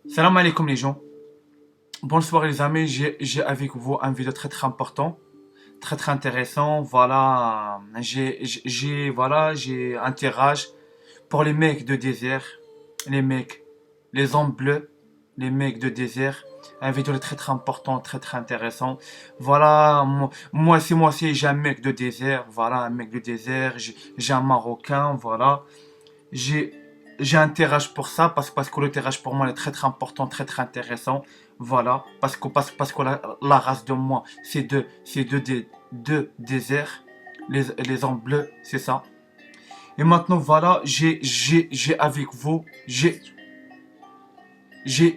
Salam alaikum les gens. Bonsoir les amis, j'ai avec vous un vidéo très important, très intéressant. Voilà, j'ai un tirage pour les mecs de désert, les mecs, les hommes bleus, les mecs de désert. Un vidéo très important, très intéressant. Voilà, moi aussi j'ai un mec de désert. Voilà, un mec de désert. J'ai un Marocain. Voilà. J'ai j'ai un tirage pour ça parce que le tirage pour moi est très important, très intéressant. Voilà, parce que la race de moi, deux déserts, les hommes bleus, c'est ça. Et maintenant voilà, j'ai avec vous, j'ai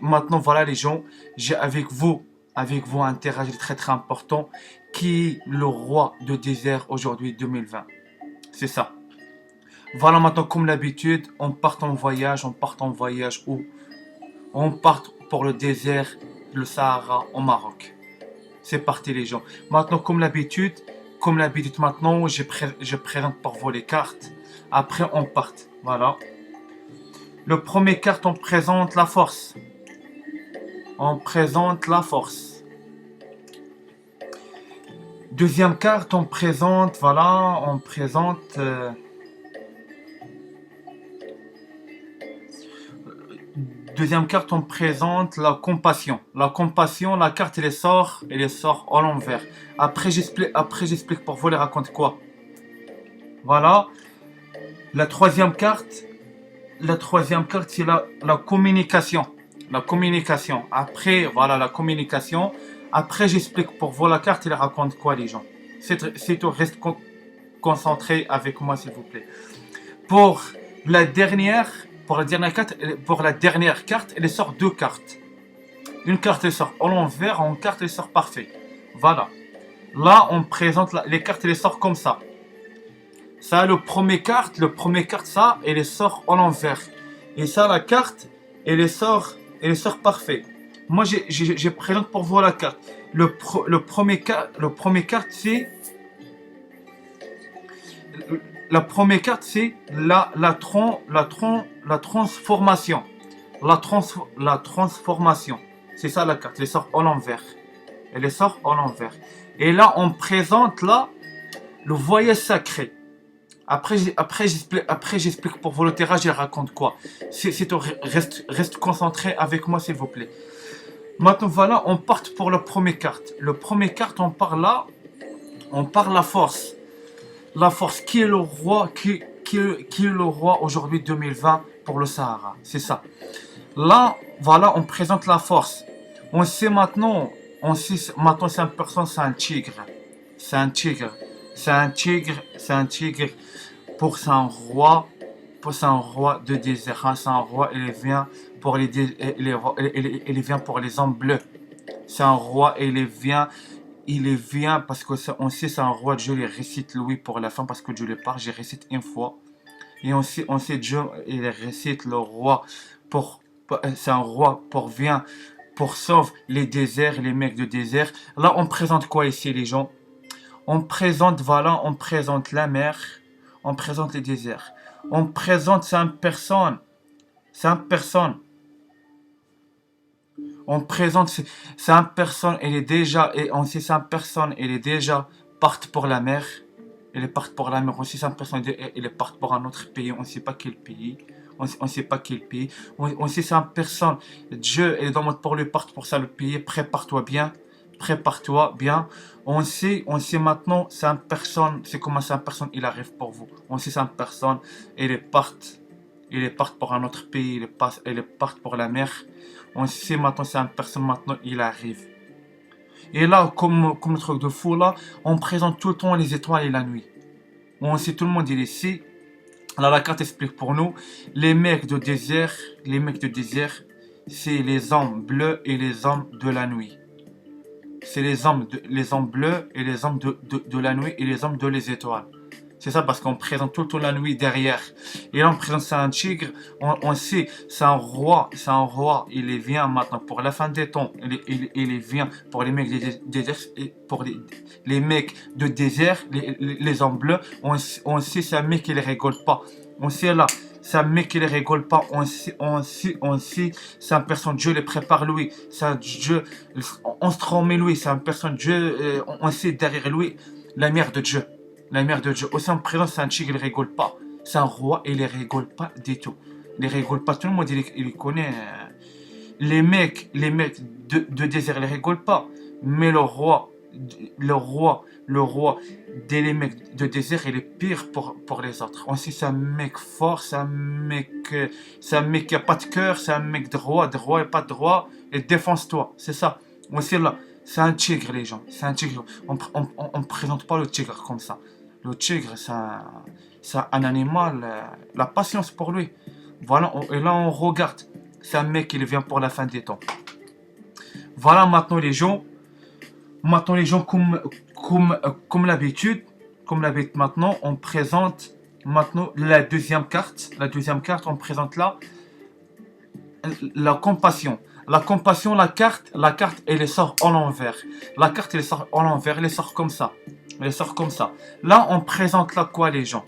maintenant voilà les gens, j'ai avec vous un tirage très important qui est le roi de désert aujourd'hui 2020. C'est ça. Voilà, maintenant, comme l'habitude, on part en voyage où on part pour le désert, le Sahara, au Maroc. C'est parti, les gens. Maintenant, comme l'habitude, maintenant, je présente pour vous les cartes. Après, on part. Voilà. Le premier carte, on présente la force. On présente la force. Deuxième carte, on présente, voilà, on présente deuxième carte, on présente la compassion. La compassion, la carte, elle sort à l'envers. J'explique pour vous, les raconte quoi. Voilà. La la troisième carte, c'est la communication. La communication. Après, voilà, la communication. Après, j'explique pour vous la carte, elle raconte quoi, les gens. C'est tout, reste concentré avec moi, s'il vous plaît. Pour la dernière, pour la dernière carte, elle sort deux cartes. Une carte elle sort à l'envers, une carte elle sort parfait. Voilà. Là, on présente les cartes, elle sort comme ça. Ça, le premier carte, ça, elle sort à l'envers. Et ça, la carte, elle sort parfait. Moi, je présente pour vous la carte. Le premier carte, c'est la première carte, c'est la transformation. La transformation. C'est ça la carte. Elle sort à l'envers. Elle sort à l'envers. Et là, on présente là le voyage sacré. Après, j'explique pour vous le tirage, il raconte quoi. Reste concentré avec moi, s'il vous plaît. Maintenant, voilà, on part pour la première carte. Le premier carte, on parle la force. La force, qui est le roi, qui est le roi aujourd'hui 2020 pour le Sahara. C'est ça. Là, voilà, on présente la force. On sait maintenant, c'est une personne, c'est un tigre. C'est un tigre. C'est un tigre pour un roi de désert. C'est un roi, il vient pour il vient pour les hommes bleus. C'est un roi et il vient parce que on sait c'est un roi. Dieu les récite Louis pour la fin parce que Dieu le parle. J'ai récite une fois. Et on sait Dieu, il récite le roi c'est un roi pour sauver les déserts, les mecs de désert. Là, on présente quoi ici, les gens? On présente la mer, on présente les déserts. On présente cinq personnes. On présente cinq personnes, et on sait cinq personnes, elle est déjà partent pour la mer. Elle est partie pour la mer aussi, cinq personnes, elle est partie pour un autre pays, on ne sait pas quel pays. On sait pas quel pays. On sait cinq personnes. Dieu est dans le pour lui part pour ça le pays. Prépare-toi bien. Prépare-toi bien. On sait maintenant cinq personnes. C'est comment cinq personnes il arrive pour vous. On sait cinq personnes. Elle est partie pour un autre pays. Elle est partie pour la mer. On sait maintenant cinq personnes. Maintenant il arrive. Et là, comme le truc de fou là, on présente tout le temps les étoiles et la nuit. On sait tout le monde il est ici. Là, la carte explique pour nous, les mecs de désert, c'est les hommes bleus et les hommes de la nuit. C'est les hommes bleus et les hommes de la nuit et les hommes de les étoiles. C'est ça parce qu'on présente tout le temps la nuit derrière. Et là, on présente c'est un tigre. On sait, c'est un roi. Il vient maintenant pour la fin des temps. Il vient pour les mecs des déserts, pour les mecs de désert, les hommes bleus. On sait, c'est un mec qui ne rigole pas. On sait là, C'est un mec qui ne rigole pas. On sait, c'est une personne, Dieu les prépare lui. C'est un Dieu, on se remet lui. C'est une personne, Dieu, on sait derrière lui la mère de Dieu. La mère de Dieu. Aussi en présence, c'est un tigre, il ne rigole pas. C'est un roi et il ne rigole pas du tout. Il ne rigole pas. Tout le monde, il connaît. Les mecs de désert, ils ne rigolent pas. Mais le roi des mecs de désert, il est pire pour les autres. On sait c'est un mec fort, c'est un mec qui a pas de cœur, c'est un mec droit et pas droit, et défonce-toi, c'est ça. On sait là, c'est un tigre les gens, c'est un tigre. On présente pas le tigre comme ça. Le tigre, c'est un animal, la patience pour lui. Voilà, et là on regarde, c'est un mec qui vient pour la fin des temps. Voilà maintenant les gens. Maintenant, les gens, comme l'habitude, maintenant, on présente maintenant la deuxième carte. La deuxième carte, on présente là la compassion. La compassion, la carte, elle sort en l'envers. La carte, elle sort en l'envers, elle sort comme ça. Elle sort comme ça. Là, on présente là quoi, les gens?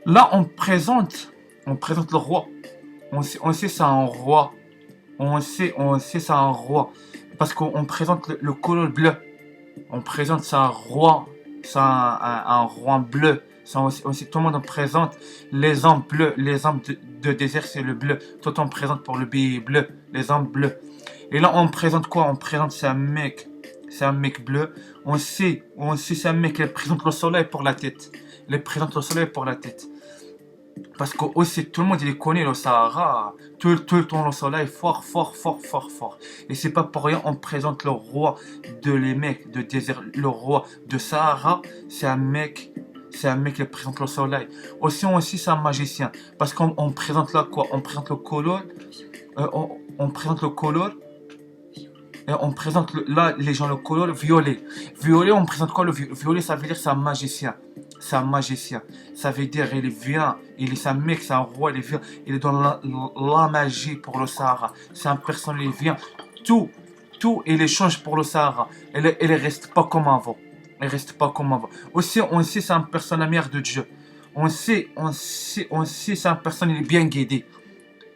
Là, on présente le roi. On sait c'est un roi. On sait c'est un roi. Parce qu'on présente le color bleu. On présente ça un roi. C'est un roi bleu. Aussi, tout le monde présente les hommes bleus. Les hommes de désert, c'est le bleu. Tout on présente pour le billet bleu. Les hommes bleus. Et là, on présente quoi? On présente c'est un mec. C'est un mec bleu. On sait c'est un mec qui présente le soleil pour la tête. Il présente le soleil pour la tête. Parce que aussi, tout le monde il connaît le Sahara, tout le temps le soleil fort. Et c'est pas pour rien on présente le roi de les mecs de désert, le roi de Sahara, c'est un mec qui présente le soleil. Aussi c'est un magicien, parce qu'on présente là quoi? On présente le color, on présente le color. Et on présente là les gens le color violet. Violet, on présente quoi? Le violet, ça veut dire c'est un magicien. C'est un magicien. Ça veut dire il vient, il est un mec, c'est un roi, il vient, il donne la magie pour le Sahara. C'est un personne, il vient, tout, il échange pour le Sahara. Elle reste pas comme avant. Elle reste pas comme avant. Aussi, on sait c'est une personne la mère de Dieu. On sait c'est une personne, il est bien guidé.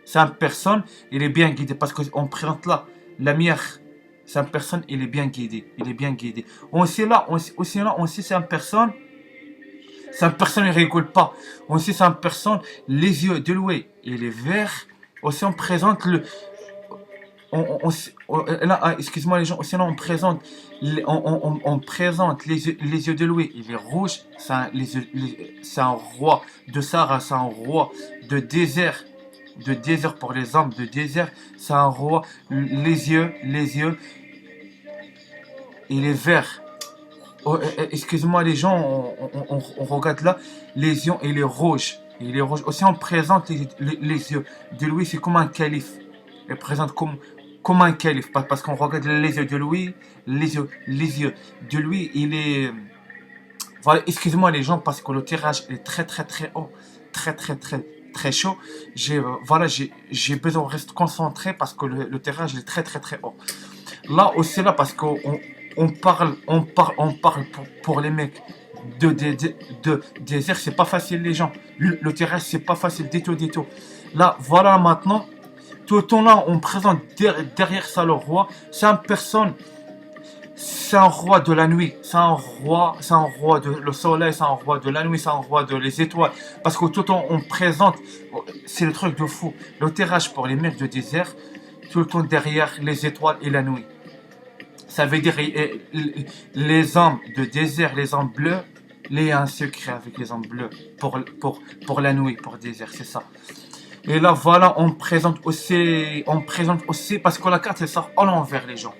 C'est une personne, il est bien guidé parce qu'on présente là la mère. C'est une personne, il est bien guidé. Il est bien guidé. On sait c'est une personne. C'est une personne, il rigole pas. On sait c'est une personne, les yeux de lui, il est vert. Aussi, on présente le. Là, excuse-moi les gens. Aussi, là, on présente les yeux de lui, il est rouge. C'est un roi de Sahara, c'est un roi de désert. De désert pour les hommes de désert, c'est un roi. Les yeux, il est vert. Excuse-moi les gens, on regarde là, les yeux, il est rouge. Il est rouge. Aussi, on présente les yeux de lui, c'est comme un calife. Il présente comme un calife. Parce qu'on regarde les yeux de lui, les yeux de lui, il est. Voilà, excusez-moi les gens, parce que le tirage est très haut. Très chaud. J'ai besoin de rester concentré parce que le tirage est très haut. Là aussi, là, parce qu'on parle pour les mecs de désert, c'est pas facile les gens. Le tirage c'est pas facile du tout. Là, voilà maintenant, tout le temps là, on présente derrière ça le roi. C'est une personne, c'est un roi de la nuit, c'est un roi de le soleil, c'est un roi de la nuit, c'est un roi de les étoiles. Parce que tout le temps on présente, c'est le truc de fou. Le tirage pour les mecs de désert, tout le temps derrière les étoiles et la nuit. Ça veut dire les hommes de désert, les hommes bleus, il y a un secret avec les hommes bleus pour la nuit, pour le désert, c'est ça. Et là voilà, on présente aussi parce que la carte elle sort en l'envers les gens.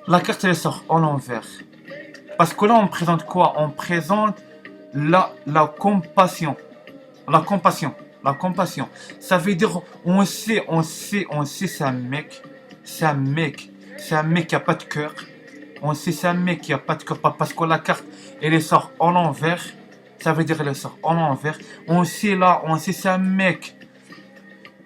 La carte elle sort en l'envers. Parce que là on présente quoi? On présente la compassion. La compassion. Ça veut dire on sait c'est un mec qui a pas de cœur. On sait c'est un mec qui a pas de cœur parce que la carte elle sort en l'envers. Ça veut dire elle sort en l'envers. On sait c'est un mec.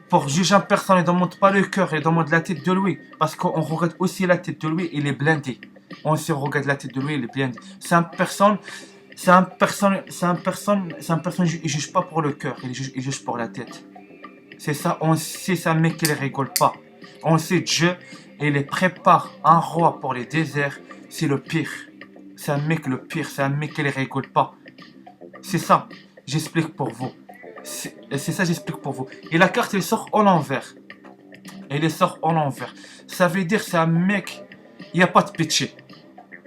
Pour juger une personne, il ne demande pas le cœur, il demande la tête de lui. Parce qu'on regarde aussi la tête de lui, il est blindé. On regarde la tête de lui, il est blindé. C'est une personne, Il juge pas pour le cœur, il juge pour la tête. C'est ça, on sait, c'est un mec qui ne rigole pas. On sait Dieu, il les prépare un roi pour les déserts, c'est le pire. C'est un mec le pire, c'est un mec qui ne rigole pas. C'est ça, j'explique pour vous. C'est ça, j'explique pour vous. Et la carte, elle sort en l'envers. Elle sort en l'envers. Ça veut dire c'est un mec, il n'y a pas de pitié.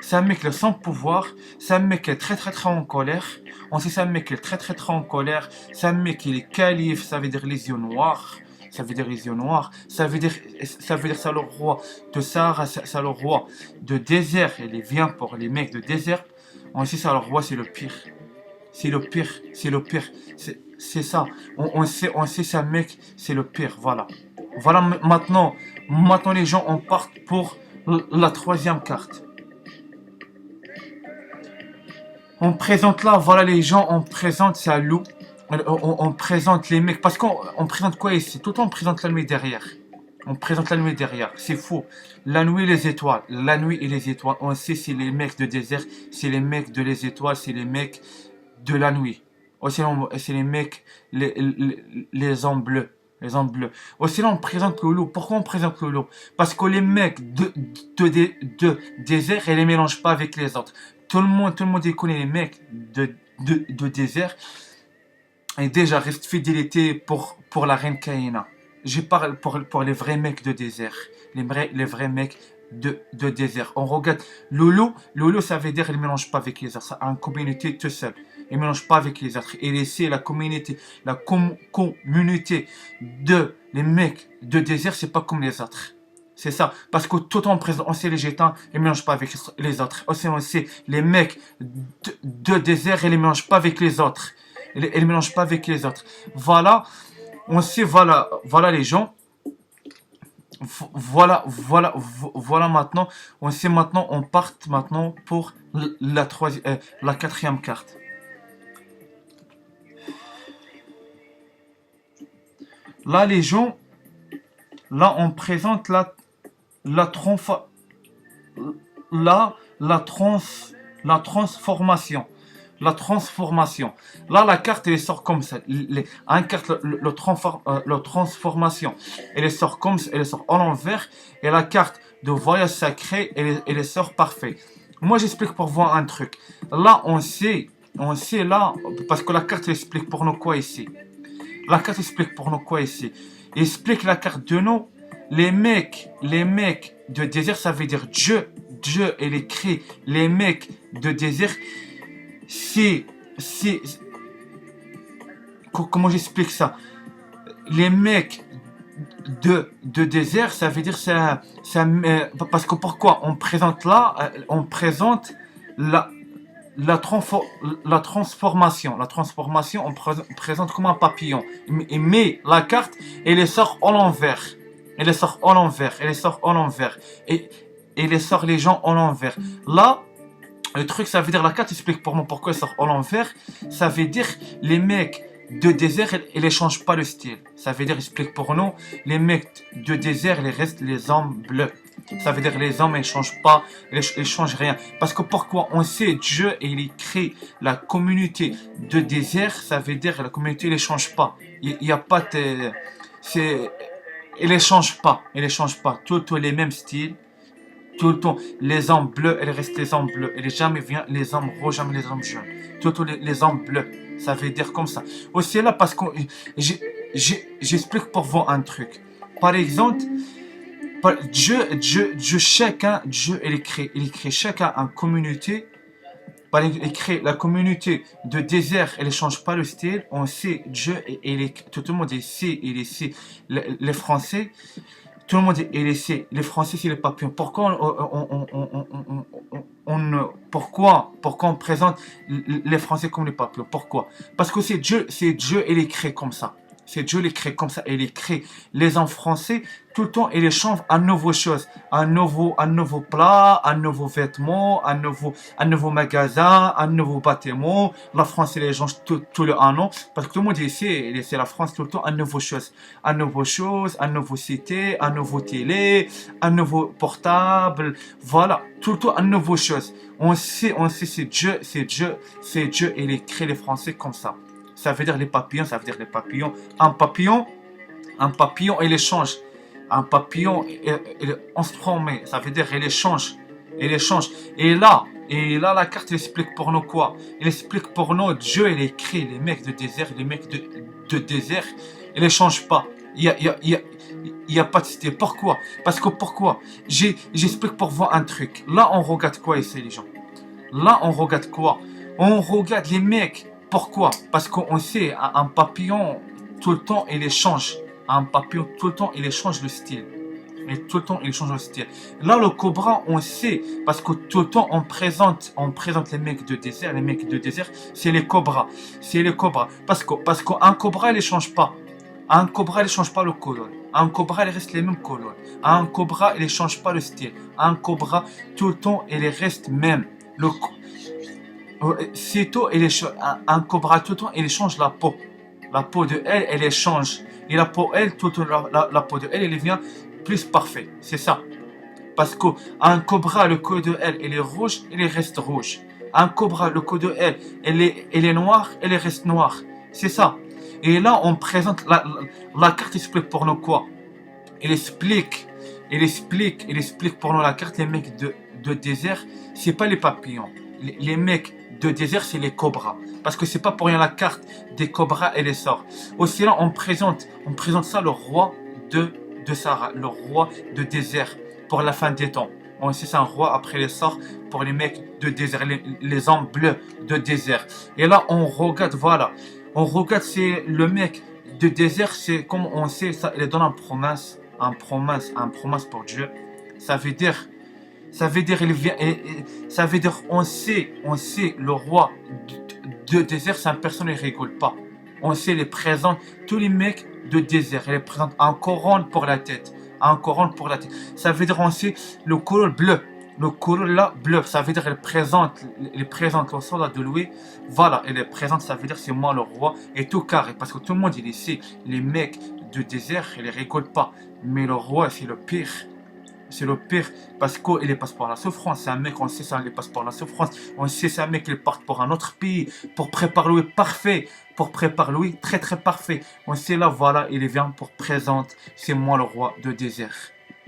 C'est un mec sans pouvoir, c'est un mec qui est très très très en colère. On sait c'est un mec qui est très très très en colère. C'est un mec qui est calife, ça veut dire les yeux noirs. Ça veut dire les yeux noirs. Ça veut dire c'est le roi de Sahara, c'est le roi de désert. Il vient pour les mecs de désert. On sait ça le roi, c'est le pire. C'est le pire, c'est le pire. C'est ça. On sait c'est un mec, c'est le pire. Voilà. Voilà maintenant les gens on part pour la troisième carte. On présente là, voilà les gens, on présente ça loup. On présente les mecs. Parce qu'on présente quoi ici? Tout le temps on présente la nuit derrière. On présente la nuit derrière. C'est faux. La nuit et les étoiles. La nuit et les étoiles. On sait c'est les mecs de désert, c'est les mecs de les étoiles, c'est les mecs de la nuit. Aussi, c'est les mecs, les hommes bleus. Les hommes bleus. Aussi là, on présente le loup. Pourquoi on présente le loup? Parce que les mecs de désert, ils les mélangent pas avec les autres. Tout le monde il connaît les mecs de désert. Et déjà, reste fidélité pour la reine Kaina. Je parle pour les vrais mecs de désert. Les vrais mecs de désert. On regarde Lolo, ça veut dire il ne mélange pas avec les autres. C'est une communauté tout seul. Il ne mélange pas avec les autres. Et laisser la communauté, communauté de les mecs de désert, c'est pas comme les autres. C'est ça. Parce que tout en présent, on sait les gitans, ils ne mélangent pas avec les autres. Aussi, on sait les mecs de désert, ils ne mélangent pas avec les autres. Ils ne mélangent pas avec les autres. Voilà. On sait, voilà les gens. Voilà maintenant. On sait maintenant, on part maintenant pour la quatrième carte. Là, les gens, là, on présente la transformation. La transformation. Là, la carte, elle sort comme ça. Un carte, la transformation. Elle sort comme ça, elle sort en l'envers. Et la carte de voyage sacré, elle sort parfait. Moi, j'explique pour voir un truc. Là, on sait là, parce que la carte explique pour nous quoi ici. La carte explique pour nous quoi ici. Il explique la carte de nous. Les mecs de désert, ça veut dire Dieu, il écrit les mecs de désert. Comment j'explique ça? Les mecs de désert, ça veut dire parce que pourquoi on présente là, on présente la transformation. La transformation, on présente comme un papillon. Mais la carte, elle sort en l'envers. Elle sort en l'envers. Et elle sort les gens en l'envers. Là, le truc, ça veut dire, la carte explique pour moi pourquoi elle sort en l'envers. Ça veut dire, les mecs de désert, ils ne changent pas le style. Ça veut dire, explique pour nous, les mecs de désert, ils restent les hommes bleus. Ça veut dire les hommes, ils ne changent pas, ils changent rien. Parce que pourquoi? On sait, Dieu, il crée la communauté de désert, ça veut dire la communauté, il ne change pas. Il n'y a pas de... Il ne change pas. Tous les mêmes styles. Tout le temps, les hommes bleus, ils restent les hommes bleus. Et jamais vient les hommes rouges, jamais les hommes jaunes. Tous les hommes bleus. Ça veut dire comme ça. Aussi là, parce que j'explique pour vous un truc. Par exemple, Dieu, il crée chacun en communauté. Il crée la communauté de désert, elle ne change pas le style. On sait, Dieu, tout le monde sait, les Français. Tout le monde est sait, les Français, c'est les papillons. Pourquoi on présente les Français comme les papillons? Pourquoi? Parce que c'est Dieu, il est créé comme ça. C'est Dieu les crée comme ça. Et il crée les en français. Tout le temps, il échange un nouveau chose. Un nouveau plat, un nouveau vêtement, un nouveau magasin, un nouveau bâtiment. La France, il échange tout le un an. Parce que tout le monde ici, c'est la France tout le temps, un nouveau chose. Un nouveau chose, un nouveau cité, un nouveau télé, un nouveau portable. Voilà. Tout le temps, un nouveau chose. On sait, c'est Dieu, et il crée les Français comme ça. Ça veut dire les papillons, ça veut dire les papillons. Un papillon, il échange. Un papillon, on se promet, ça veut dire il échange. Il échange. La carte, elle explique pour nous quoi? Elle explique pour nous, Dieu, il écrit les mecs de désert, de désert, il échange pas. Il y a pas de cité. Pourquoi? Parce que pourquoi? J'explique pour vous un truc. Là, on regarde quoi ici, les gens? Là, on regarde quoi? On regarde les mecs. Pourquoi? Parce qu'on sait, un papillon, tout le temps, il échange. Un papillon, tout le temps, il échange le style. Et tout le temps, il change le style. Là, le cobra, on sait, parce que tout le temps, on présente les mecs de désert. Les mecs de désert, c'est les cobras. C'est les cobras. Parce qu'un cobra, il ne change pas. Un cobra, il ne change pas le color. Un cobra, il reste les mêmes colors. Un cobra, il ne change pas le style. Un cobra, tout le temps, il reste même. Un cobra, tout le temps, il change la peau. La peau de elle, elle change. Et la peau, elle, la peau de elle, elle devient plus parfaite. C'est ça. Parce qu'un cobra, le cou de elle, il est rouge, il reste rouge. Un cobra, le cou de elle, il est noir, il reste noir. C'est ça. Et là, on présente la carte explique pour nous quoi? Il explique pour nous la carte. Les mecs de désert, c'est pas les papillons. Les mecs de désert, c'est les cobras. Parce que c'est pas pour rien la carte des cobras et les sorts. Aussi là, on présente ça le roi de Sahara, le roi de désert pour la fin des temps. On sait c'est un roi après les sorts pour les mecs de désert, les hommes bleus de désert. Et là, on regarde, voilà. On regarde, c'est le mec de désert, c'est comme on sait, ça, il donne un promesse pour Dieu. Ça veut dire, il vient, ça veut dire, on sait, le roi de désert, c'est une personne, il rigole pas. On sait, les présente, tous les mecs de désert, il les présente un couronne pour la tête. Un couronne pour la tête. Ça veut dire, on sait, le color bleu. Le color là, bleu, ça veut dire, il présente le soldat de Louis. Voilà, il est présente, ça veut dire, c'est moi le roi. Et tout carré, parce que tout le monde, il sait, les mecs de désert, ils rigolent pas. Mais le roi, c'est le pire. C'est le pire parce qu'il passe par la souffrance. C'est un mec, on sait ça, il passe par la souffrance. On sait c'est un mec qui part pour un autre pays pour préparer lui parfait. Pour préparer lui très très parfait. On sait là, voilà, il vient pour présenter. C'est moi le roi de désert.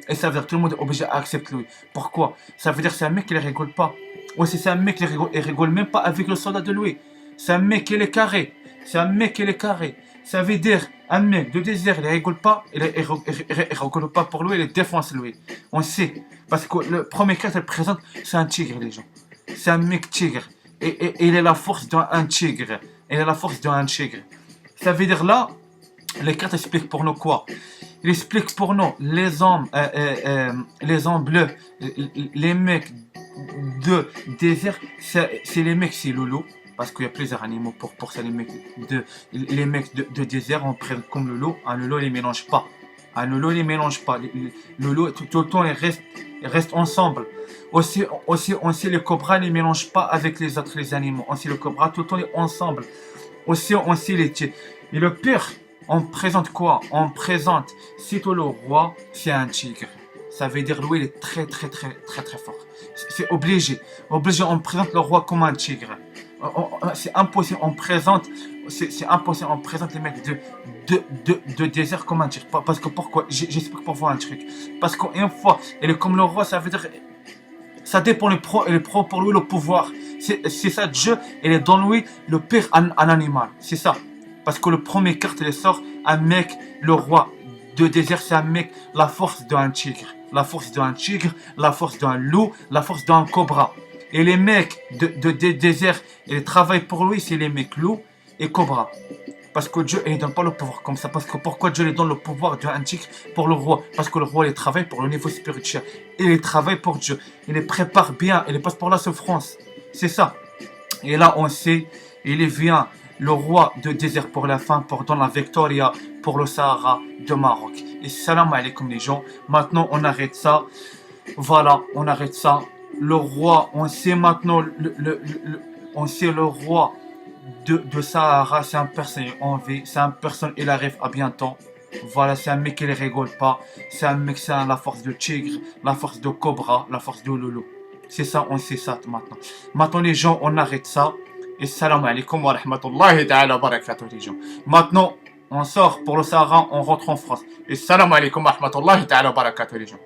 Et ça veut dire que tout le monde est obligé à accepter lui. Pourquoi? Ça veut dire que c'est un mec qui ne rigole pas. Aussi, c'est un mec qui rigole même pas avec le soldat de lui. C'est un mec qui est carré. C'est un mec qui est carré. Ça veut dire un mec de désert, il ne rigole pas, il rigole pas pour lui, il défonce lui. On sait. Parce que le premier cas, il présente, c'est un tigre, les gens. C'est un mec tigre. Et il est la force d'un tigre. Il est la force d'un tigre. Ça veut dire là, les cartes expliquent pour nous quoi? Il explique pour nous les hommes bleus, les mecs de désert, c'est les mecs, c'est Lolo. Parce qu'il y a plusieurs animaux pour ça, les mecs de désert, on prend comme le loup. Un loup, il ne mélange pas. Un loup, il ne mélange pas. Le loup, tout le temps, ils restent ensemble. Aussi, on sait les cobras ne mélangent pas avec les autres animaux. On sait le cobra, tout le temps, ils sont ensemble. Aussi, on sait les tigres. Et le pire, on présente quoi? On présente, si tout le roi, c'est un tigre. Ça veut dire, lui, il est très, très, très, très, très fort. C'est obligé. Obligé, on présente le roi comme un tigre. C'est impossible, on présente les mecs de désert comme un tigre. Parce que pourquoi? J'explique pour vous un truc. Parce qu'une fois, il est comme le roi, ça veut dire, ça dépend il prend pour lui le pouvoir. C'est ça, Dieu, il est dans lui le pire un animal. C'est ça. Parce que le premier carte, il sort, un mec, le roi de désert, c'est un mec, la force d'un tigre. La force d'un tigre, la force d'un loup, la force d'un cobra. Et les mecs de désert, ils travaillent pour lui, c'est les mecs loups et cobra. Parce que Dieu, il ne donne pas le pouvoir comme ça. Parce que pourquoi Dieu lui donne le pouvoir d'un tigre pour le roi? Parce que le roi, il travaille pour le niveau spirituel. Il travaille pour Dieu. Il les prépare bien. Il passe pour la souffrance. C'est ça. Et là, on sait, il vient le roi de désert pour la faim, pendant la Victoria pour le Sahara de Maroc. Et salam alaikum les gens. Maintenant on arrête ça. Voilà, on arrête ça. Le roi, on sait maintenant, on sait le roi de Sahara, c'est un personne en vie, c'est un personne, il arrive à bientôt. Voilà, c'est un mec qui ne rigole pas. C'est un mec, c'est la force de tigre, la force de cobra, la force de loulou. C'est ça, on sait ça maintenant. Maintenant les gens, on arrête ça. Et salam alaikum wa rahmatullahi ta'ala wa barakatuh les gens. Maintenant, on sort pour le Sahara, on rentre en France. Et salam alaikum wa rahmatullahi ta'ala wa barakatuh les gens.